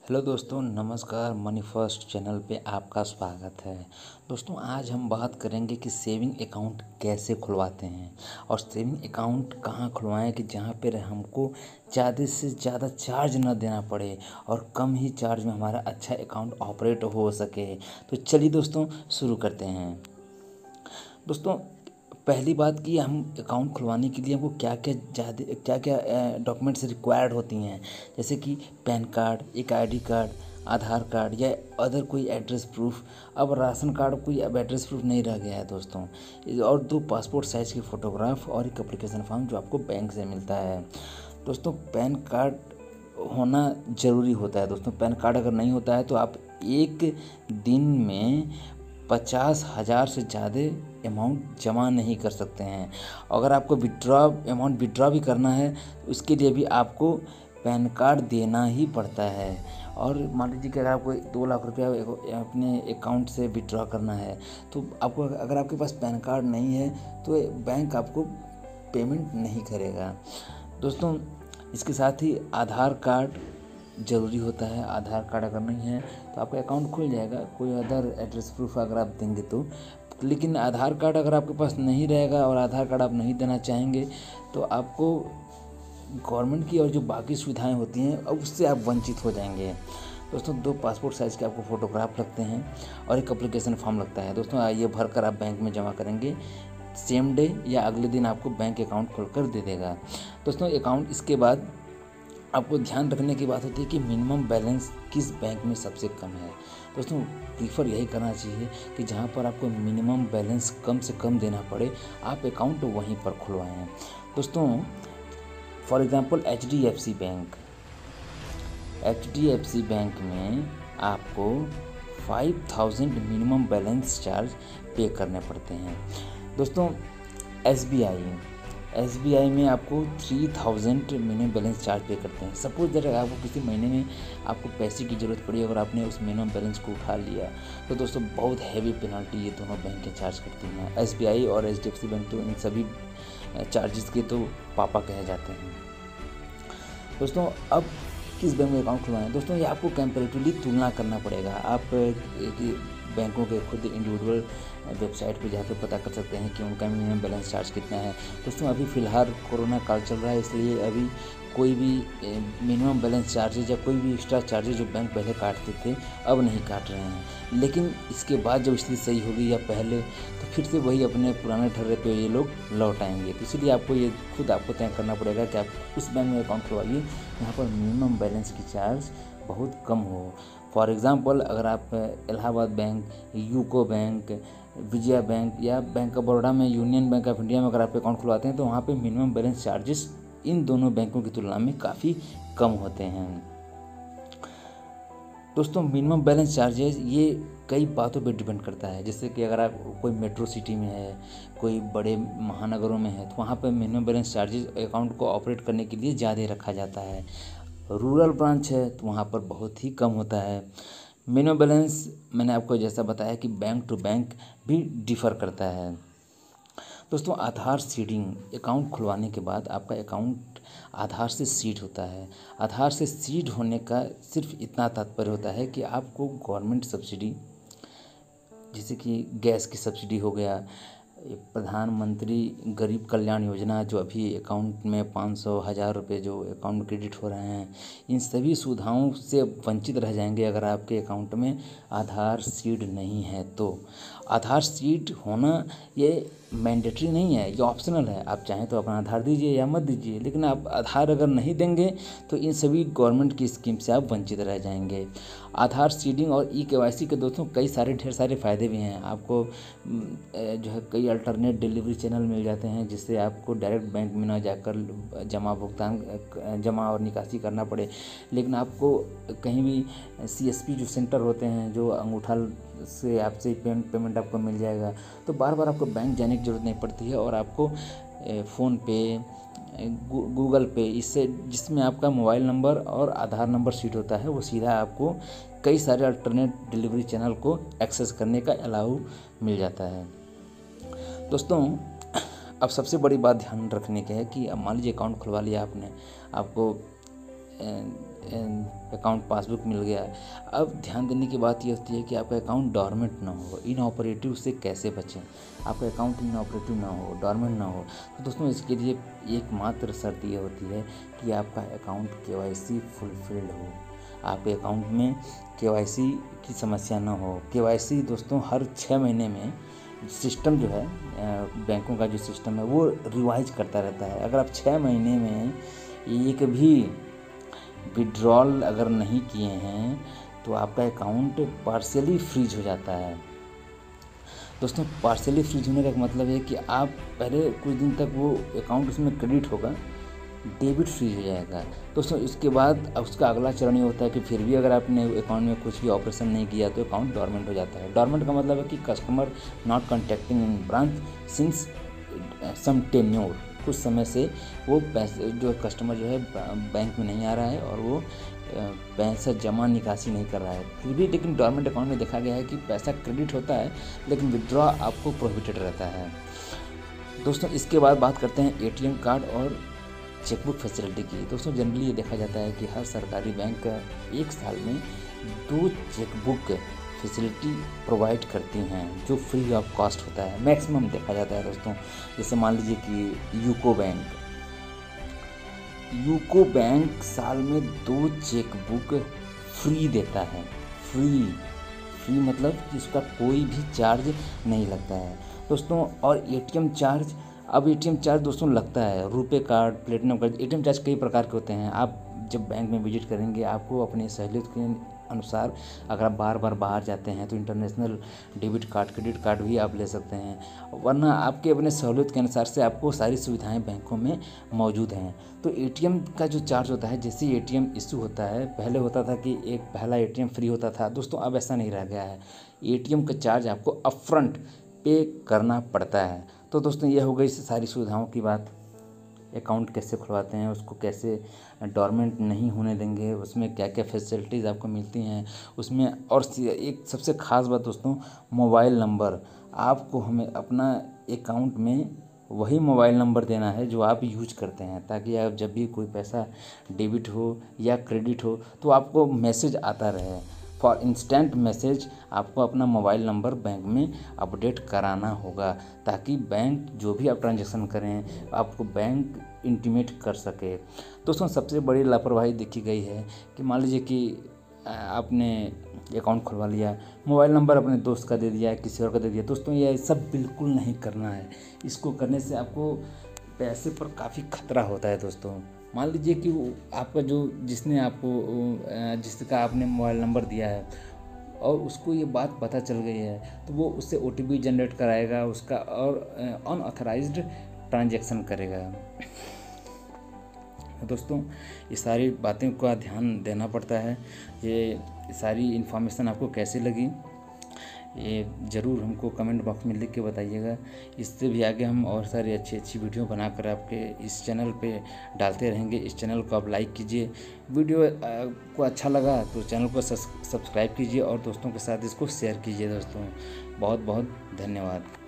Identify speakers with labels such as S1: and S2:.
S1: Hello दोस्तों, नमस्कार। Money first channel पे आपका स्वागत है। दोस्तों, आज हम बात करेंगे कि सेविंग अकाउंट कैसे खुलवाते हैं और सेविंग अकाउंट कहाँ खुलवाएं कि जहाँ पर हमको ज़्यादा से ज़्यादा चार्ज ना देना पड़े और कम ही चार्ज में हमारा अच्छा अकाउंट ऑपरेट हो सके। तो चलिए दोस्तों, शुरू करते हैं। दोस्तों, पहली बात कि हम अकाउंट खुलवाने के लिए हमको क्या क्या डॉक्यूमेंट्स रिक्वायर्ड होती हैं, जैसे कि पैन कार्ड, एक आईडी कार्ड, आधार कार्ड या अदर कोई एड्रेस प्रूफ। अब राशन कार्ड कोई अब एड्रेस प्रूफ नहीं रह गया है दोस्तों। और 2 पासपोर्ट साइज़ की फ़ोटोग्राफ और एक एप्लीकेशन फॉर्म जो आपको बैंक से मिलता है। दोस्तों, पैन कार्ड होना ज़रूरी होता है। दोस्तों, पैन कार्ड अगर नहीं होता है तो आप एक दिन में 50,000 से ज़्यादा अमाउंट जमा नहीं कर सकते हैं। अगर आपको अमाउंट विड्रॉ भी करना है तो उसके लिए भी आपको पैन कार्ड देना ही पड़ता है। और मान लीजिए कि अगर आपको 2 लाख रुपया अपने अकाउंट से विड्रॉ करना है तो आपको, अगर आपके पास पैन कार्ड नहीं है तो बैंक आपको पेमेंट नहीं करेगा। दोस्तों, इसके साथ ही आधार कार्ड ज़रूरी होता है। आधार कार्ड अगर नहीं है तो आपका अकाउंट खुल जाएगा, कोई अदर एड्रेस प्रूफ अगर आप देंगे तो। लेकिन आधार कार्ड अगर आपके पास नहीं रहेगा और आधार कार्ड आप नहीं देना चाहेंगे तो आपको गवर्नमेंट की और जो बाकी सुविधाएं होती हैं अब उससे आप वंचित हो जाएंगे। दोस्तों, 2 पासपोर्ट साइज़ के आपको फ़ोटोग्राफ लगते हैं और एक एप्लीकेशन फॉर्म लगता है। दोस्तों, ये भर कर आप बैंक में जमा करेंगे, सेम डे या अगले दिन आपको बैंक अकाउंट खोलकर दे देगा। दोस्तों, अकाउंट इसके बाद आपको ध्यान रखने की बात होती है कि मिनिमम बैलेंस किस बैंक में सबसे कम है। दोस्तों, प्रीफर यही करना चाहिए कि जहां पर आपको मिनिमम बैलेंस कम से कम देना पड़े, आप अकाउंट वहीं पर खुलवाएं। दोस्तों, फॉर एग्जांपल एचडीएफसी बैंक में आपको 5,000 मिनिमम बैलेंस चार्ज पे करने पड़ते हैं। दोस्तों, एसबीआई में आपको 3,000 मिनिमम बैलेंस चार्ज पे करते हैं। सपोज दैट अगर आपको किसी महीने में आपको पैसे की ज़रूरत पड़ी, अगर आपने उस मिनिमम बैलेंस को उठा लिया तो दोस्तों बहुत हैवी पेनल्टी ये दोनों बैंकें चार्ज करती हैं। एसबीआई और एचडीएफसी बैंक तो इन सभी चार्जेस के तो पापा कहे जाते हैं। दोस्तों, अब किस बैंक में अकाउंट खुलवाएं? दोस्तों, ये आपको कंपैरेटिवली तुलना करना पड़ेगा। आप बैंकों के खुद इंडिविजुअल वेबसाइट पे जाकर पता कर सकते हैं कि उनका मिनिमम बैलेंस चार्ज कितना है। दोस्तों, अभी फ़िलहाल कोरोना काल चल रहा है, इसलिए अभी कोई भी मिनिमम बैलेंस चार्जेज या कोई भी एक्स्ट्रा चार्जेज जो बैंक पहले काटते थे अब नहीं काट रहे हैं। लेकिन इसके बाद जब स्थिति सही होगी या पहले, तो फिर से वही अपने पुराने ढर्रे पे ये लोग लौट आएंगे। तो इसलिए आपको ये खुद आपको तय करना पड़ेगा कि आप उस बैंक में अकाउंट खुलवाइए यहाँ पर मिनिमम बैलेंस की चार्ज बहुत कम हो। फॉर एग्ज़ाम्पल, अगर आप Allahabad bank, UCO bank, Vijaya bank या बैंक ऑफ बड़ौदा में, यूनियन बैंक ऑफ इंडिया में अगर आप अकाउंट खुलवाते हैं तो वहाँ पे मिनिमम बैलेंस चार्जेस इन दोनों बैंकों की तुलना में काफ़ी कम होते हैं। दोस्तों, मिनिमम बैलेंस चार्जेस ये कई बातों पे डिपेंड करता है। जैसे कि अगर आप कोई मेट्रो सिटी में है, कोई बड़े महानगरों में है तो वहाँ पर मिनिमम बैलेंस चार्जेस अकाउंट को ऑपरेट करने के लिए ज़्यादा रखा जाता है। रूरल ब्रांच है तो वहाँ पर बहुत ही कम होता है। मिनिमम बैलेंस मैंने आपको जैसा बताया कि बैंक टू बैंक भी डिफ़र करता है। दोस्तों, आधार सीडिंग, अकाउंट खुलवाने के बाद आपका अकाउंट आधार से सीड होता है। आधार से सीड होने का सिर्फ इतना तात्पर्य होता है कि आपको गवर्नमेंट सब्सिडी, जैसे कि गैस की सब्सिडी हो गया, प्रधानमंत्री गरीब कल्याण योजना जो अभी अकाउंट में 500 हज़ार रुपये जो अकाउंट में क्रेडिट हो रहे हैं, इन सभी सुविधाओं से वंचित रह जाएंगे अगर आपके अकाउंट में आधार सीड नहीं है तो। आधार सीड होना ये मैंडेटरी नहीं है, ये ऑप्शनल है। आप चाहें तो अपना आधार दीजिए या मत दीजिए, लेकिन आप आधार अगर नहीं देंगे तो इन सभी गवर्नमेंट की स्कीम से आप वंचित रह जाएंगे। आधार सीडिंग और ई-केवाईसी के दोस्तों कई सारे ढेर सारे फ़ायदे भी हैं। आपको जो है कई अल्टरनेट डिलीवरी चैनल मिल जाते हैं जिससे आपको डायरेक्ट बैंक में ना जाकर जमा और निकासी करना पड़े। लेकिन आपको कहीं भी सीएसपी जो सेंटर होते हैं, जो अंगूठा से आपसे पेमेंट आपको मिल जाएगा, तो बार बार आपको बैंक जाने की ज़रूरत नहीं पड़ती है। और आपको फ़ोन पे, गूगल पे, इससे जिसमें आपका मोबाइल नंबर और आधार नंबर सीड होता है, वो सीधा आपको कई सारे अल्टरनेट डिलीवरी चैनल को एक्सेस करने का अलाउ मिल जाता है। दोस्तों, अब सबसे बड़ी बात ध्यान रखने की है कि अब मान लीजिए अकाउंट खुलवा लिया आपने, आपको अकाउंट पासबुक मिल गया। अब ध्यान देने की बात ये होती है कि आपका अकाउंट डॉर्मेंट ना हो, इनऑपरेटिव से कैसे बचें, आपका अकाउंट इनऑपरेटिव ना हो, डॉर्मेंट ना हो। तो दोस्तों इसके लिए एकमात्र शर्त ये होती है कि आपका अकाउंट KYC फुलफिल्ड हो, आपके अकाउंट में KYC की समस्या ना हो। KYC दोस्तों हर 6 महीने में सिस्टम जो है, बैंकों का जो सिस्टम है वो रिवाइज करता रहता है। अगर आप 6 महीने में एक भी विड्रॉल अगर नहीं किए हैं तो आपका अकाउंट पार्शियली फ्रीज हो जाता है। दोस्तों पार्शियली फ्रीज होने का मतलब है कि आप पहले कुछ दिन तक वो अकाउंट उसमें क्रेडिट होगा, डेबिट फ्रीज हो जाएगा। दोस्तों इसके बाद उसका अगला चरण ये होता है कि फिर भी अगर आपने अकाउंट में कुछ भी ऑपरेशन नहीं किया तो अकाउंट डॉर्मेंट हो जाता है। डॉर्मेंट का मतलब है कि customer not contacting in branch since some tenure, कुछ समय से वो पैसे जो कस्टमर जो है बैंक में नहीं आ रहा है और वो पैसा जमा निकासी नहीं कर रहा है। फिर भी लेकिन डॉर्मेंट अकाउंट में देखा गया है कि पैसा क्रेडिट होता है लेकिन विड्रॉ आपको प्रोहिबिटेड रहता है। दोस्तों इसके बाद बात करते हैं ATM कार्ड और चेकबुक फैसिलिटी की। दोस्तों जनरली ये देखा जाता है कि हर सरकारी बैंक 1 साल में 2 चेकबुक फैसिलिटी प्रोवाइड करती हैं जो फ्री ऑफ कॉस्ट होता है, मैक्सिमम देखा जाता है दोस्तों। जैसे मान लीजिए कि यूको बैंक साल में 2 चेकबुक फ्री देता है। फ्री मतलब कि उसका कोई भी चार्ज नहीं लगता है दोस्तों। और ATM चार्ज, अब ATM चार्ज दोस्तों लगता है, RuPay card, platinum card, ATM charge कई प्रकार के होते हैं। आप जब बैंक में विजिट करेंगे आपको अपनी सहूलियत के अनुसार, अगर आप बार बार बाहर जाते हैं तो international debit card, credit card भी आप ले सकते हैं, वरना आपके अपने सहूलियत के अनुसार से आपको सारी सुविधाएं बैंकों में मौजूद हैं। तो ATM का जो चार्ज होता है, जैसे ATM इशू होता है, पहले होता था कि एक पहला ATM फ्री होता था दोस्तों, अब ऐसा नहीं रह गया है। ATM का चार्ज आपको अपफ्रंट पे करना पड़ता है। तो दोस्तों ये हो गई सारी सुविधाओं की बात। अकाउंट कैसे खुलवाते हैं, उसको कैसे डॉर्मेंट नहीं होने देंगे, उसमें क्या क्या फैसिलिटीज़ आपको मिलती हैं उसमें। और एक सबसे ख़ास बात दोस्तों, मोबाइल नंबर। आपको हमें अपना अकाउंट में वही मोबाइल नंबर देना है जो आप यूज करते हैं, ताकि आप जब भी कोई पैसा डेबिट हो या क्रेडिट हो तो आपको मैसेज आता रहे। फॉर इंस्टेंट मैसेज आपको अपना मोबाइल नंबर बैंक में अपडेट कराना होगा, ताकि बैंक जो भी आप ट्रांजैक्शन करें आपको बैंक इंटीमेट कर सके। दोस्तों सबसे बड़ी लापरवाही देखी गई है कि मान लीजिए कि आपने अकाउंट खुलवा लिया, मोबाइल नंबर अपने दोस्त का दे दिया, किसी और का दे दिया। दोस्तों ये सब बिल्कुल नहीं करना है। इसको करने से आपको पैसे पर काफ़ी खतरा होता है दोस्तों। मान लीजिए कि आपका जिसका आपने मोबाइल नंबर दिया है और उसको ये बात पता चल गई है तो वो उससे OTP जनरेट कराएगा उसका और अनऑथराइज्ड ट्रांजैक्शन करेगा। दोस्तों ये सारी बातें का ध्यान देना पड़ता है। ये सारी इन्फॉर्मेशन आपको कैसी लगी ये ज़रूर हमको कमेंट बॉक्स में लिख के बताइएगा। इससे भी आगे हम और सारी अच्छी वीडियो बनाकर आपके इस चैनल पे डालते रहेंगे। इस चैनल को आप लाइक कीजिए, वीडियो को अच्छा लगा तो चैनल को सब्सक्राइब कीजिए और दोस्तों के साथ इसको शेयर कीजिए। दोस्तों बहुत बहुत धन्यवाद।